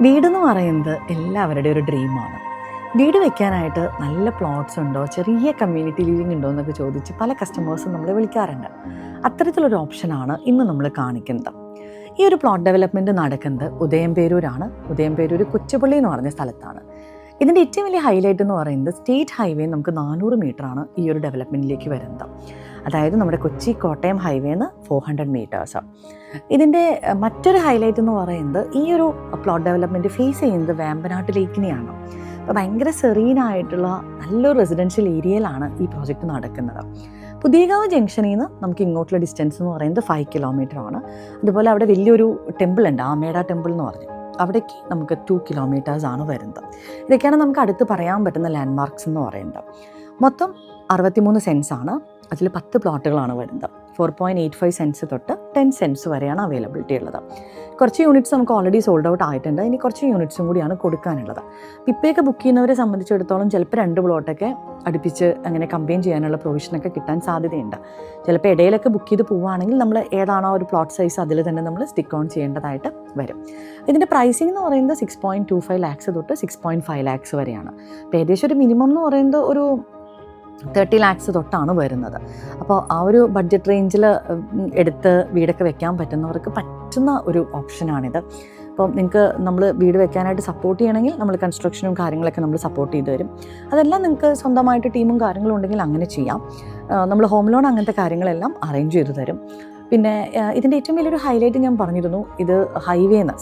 വീടെന്ന് പറയുന്നത് എല്ലാവരുടെയും ഒരു ഡ്രീമാണ്. വീട് വെക്കാനായിട്ട് നല്ല പ്ലോട്ട്സ് ഉണ്ടോ, ചെറിയ കമ്മ്യൂണിറ്റി ലിവിങ് ഉണ്ടോ എന്നൊക്കെ ചോദിച്ച് പല കസ്റ്റമേഴ്സും നമ്മളെ വിളിക്കാറുണ്ട്. അത്തരത്തിലൊരു ഓപ്ഷനാണ് ഇന്ന് നമ്മൾ കാണിക്കുന്നത്. ഈ ഒരു പ്ലോട്ട് ഡെവലപ്മെൻറ്റ് നടക്കുന്നത് ഉദയംപേരൂരാണ്. ഉദയംപേരൂർ കൊച്ചുപള്ളി എന്ന് പറഞ്ഞ സ്ഥലത്താണ്. ഇതിൻ്റെ ഏറ്റവും വലിയ ഹൈലൈറ്റ് എന്ന് പറയുന്നത് സ്റ്റേറ്റ് ഹൈവേ നമുക്ക് 400 മീറ്ററാണ് ഈ ഒരു ഡെവലപ്മെൻറ്റിലേക്ക് വരുന്നത്. അതായത് നമ്മുടെ കൊച്ചി കോട്ടയം ഹൈവേന്ന് 400 മീറ്റേഴ്സ്. ഇതിൻ്റെ മറ്റൊരു ഹൈലൈറ്റ് എന്ന് പറയുന്നത് ഈ ഒരു പ്ലോട്ട് ഡെവലപ്മെൻറ്റ് ഫേസ് ചെയ്യുന്നത് വേമ്പനാട്ട് ലേക്കിനെയാണ്. അപ്പോൾ ഭയങ്കര സെറീനായിട്ടുള്ള നല്ലൊരു റെസിഡൻഷ്യൽ ഏരിയയിലാണ് ഈ പ്രോജക്റ്റ് നടക്കുന്നത്. പുതിയകാവ് ജംഗ്ഷനിൽ നിന്ന് നമുക്ക് ഇങ്ങോട്ടുള്ള ഡിസ്റ്റൻസ് എന്ന് പറയുന്നത് 5 കിലോമീറ്റർ ആണ്. അതുപോലെ അവിടെ വലിയൊരു ടെമ്പിൾ ഉണ്ട്, ആമേഡ ടെമ്പിൾ എന്ന് പറഞ്ഞു. അവിടേക്ക് നമുക്ക് 2 കിലോമീറ്റേഴ്സാണ് വരുന്നത്. ഇതൊക്കെയാണ് നമുക്ക് അടുത്ത് പറയാൻ പറ്റുന്ന ലാൻഡ്മാർക്സ് എന്ന് പറയുന്നത്. മൊത്തം 63 സെൻസാണ്. അതിൽ 10 പ്ലോട്ടുകളാണ് വരുന്നത്. 4.85 സെൻസ് തൊട്ട് 10 സെൻസ് വരെയാണ് അവൈലബിലിറ്റി ഉള്ളത്. കുറച്ച് യൂണിറ്റ്സ് നമുക്ക് ഓൾറെഡി സോൾഡ് ഔട്ട് ആയിട്ടുണ്ട്. ഇനി കുറച്ച് യൂണിറ്റ്സും കൂടിയാണ് കൊടുക്കാനുള്ളത്. ഇപ്പോഴൊക്കെ ബുക്ക് ചെയ്യുന്നവരെ സംബന്ധിച്ചിടത്തോളം ചിലപ്പോൾ 2 പ്ലോട്ടൊക്കെ അടുപ്പിച്ച് അങ്ങനെ കമ്പൈൻ ചെയ്യാനുള്ള പ്രൊവിഷനൊക്കെ കിട്ടാൻ സാധ്യതയുണ്ട്. ചിലപ്പോൾ ഇടയിലൊക്കെ ബുക്ക് ചെയ്ത് പോവുകയാണെങ്കിൽ നമ്മൾ ഏതാണോ ഒരു പ്ലോട്ട് സൈസ് അതിൽ തന്നെ നമ്മൾ സ്റ്റിക്ക് ഓൺ ചെയ്യേണ്ടതായിട്ട് വരും. ഇതിൻ്റെ പ്രൈസിംഗ് എന്ന് പറയുന്നത് 6.25 ലാക്സ് തൊട്ട് 6.5 ലാക്സ് വരെയാണ്. അപ്പോൾ ഏകദേശം ഒരു മിനിമം എന്ന് പറയുന്നത് ഒരു 30 ലാക്സ് തൊട്ടാണ് വരുന്നത്. അപ്പോൾ ആ ഒരു ബഡ്ജറ്റ് റേഞ്ചിൽ എടുത്ത് വീടൊക്കെ വെക്കാൻ പറ്റുന്നവർക്ക് പറ്റുന്ന ഒരു ഓപ്ഷനാണിത്. അപ്പം നിങ്ങൾക്ക് നമ്മൾ വീട് വെക്കാനായിട്ട് സപ്പോർട്ട് ചെയ്യണമെങ്കിൽ നമ്മൾ കൺസ്ട്രക്ഷനും കാര്യങ്ങളൊക്കെ നമ്മൾ സപ്പോർട്ട് ചെയ്ത് തരും. അതെല്ലാം നിങ്ങൾക്ക് സ്വന്തമായിട്ട് ടീമും കാര്യങ്ങളും ഉണ്ടെങ്കിൽ അങ്ങനെ ചെയ്യാം. നമ്മൾ ഹോം ലോൺ അങ്ങനത്തെ കാര്യങ്ങളെല്ലാം അറേഞ്ച് ചെയ്ത് തരും. പിന്നെ ഇതിൻ്റെ ഏറ്റവും വലിയൊരു ഹൈലൈറ്റ് ഞാൻ പറഞ്ഞിരുന്നു, ഇത്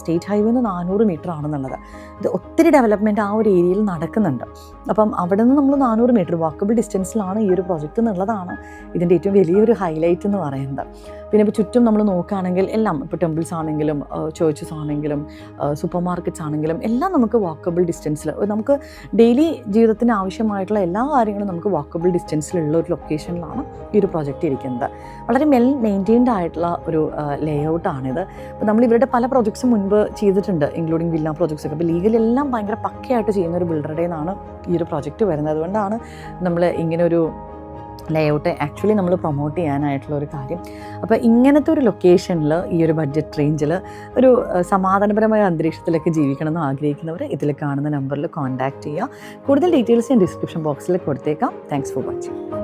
സ്റ്റേറ്റ് ഹൈവേന്ന് 400 മീറ്റർ ആണെന്നുള്ളത്. ഇത് ഒത്തിരി ഡെവലപ്മെൻറ്റ് ആ ഒരു ഏരിയയിൽ നടക്കുന്നുണ്ട്. അപ്പം അവിടെ നിന്ന് നമ്മൾ 400 മീറ്റർ വാക്കബിൾ ഡിസ്റ്റൻസിലാണ് ഈ ഒരു പ്രോജക്റ്റ് എന്നുള്ളതാണ് ഇതിൻ്റെ ഏറ്റവും വലിയൊരു ഹൈലൈറ്റ് എന്ന് പറയുന്നത്. പിന്നെ ഇപ്പോൾ ചുറ്റും നമ്മൾ നോക്കുകയാണെങ്കിൽ എല്ലാം, ഇപ്പോൾ ടെമ്പിൾസ് ആണെങ്കിലും ചേർച്ചസ് ആണെങ്കിലും സൂപ്പർ മാർക്കറ്റ്സ് ആണെങ്കിലും എല്ലാം നമുക്ക് വാക്കബിൾ ഡിസ്റ്റൻസിൽ, നമുക്ക് ഡെയിലി ജീവിതത്തിന് ആവശ്യമായിട്ടുള്ള എല്ലാ കാര്യങ്ങളും നമുക്ക് വാക്കബിൾ ഡിസ്റ്റൻസിലുള്ള ഒരു ലൊക്കേഷനിലാണ് ഈ ഒരു പ്രോജക്റ്റ് ഇരിക്കുന്നത്. വളരെ വെൽ മെയിൻറ്റെയിൻഡ് ആയിട്ടുള്ള ഒരു ലേ ഔട്ടാണിത്. അപ്പോൾ നമ്മൾ ഇവരുടെ പല പ്രോജക്ട്സും മുൻപ് ചെയ്തിട്ടുണ്ട്, ഇൻക്ലൂഡിങ് വില്ല പ്രോജക്ട്സ് ഒക്കെ. അപ്പോൾ ലീഗലെല്ലാം ഭയങ്കര പക്കയായിട്ട് ചെയ്യുന്ന ഒരു ബിൽഡറുടെ നിന്നാണ് ഈ ഒരു പ്രോജക്റ്റ് വരുന്നത്. അതുകൊണ്ടാണ് നമ്മൾ ഇങ്ങനൊരു ലേ ഔട്ട് ആക്ച്വലി നമ്മൾ പ്രൊമോട്ട് ചെയ്യാനായിട്ടുള്ള ഒരു കാര്യം. അപ്പോൾ ഇങ്ങനത്തെ ഒരു ലൊക്കേഷനിൽ ഈ ഒരു ബഡ്ജറ്റ് റേഞ്ചിൽ ഒരു സമാധാനപരമായ അന്തരീക്ഷത്തിലൊക്കെ ജീവിക്കണം എന്ന് ആഗ്രഹിക്കുന്നവർ ഇതിൽ കാണുന്ന നമ്പറിൽ കോൺടാക്റ്റ് ചെയ്യുക. കൂടുതൽ ഡീറ്റെയിൽസ് ഞാൻ ഡിസ്ക്രിപ്ഷൻ ബോക്സിൽ കൊടുത്തേക്കാം. Thanks for watching.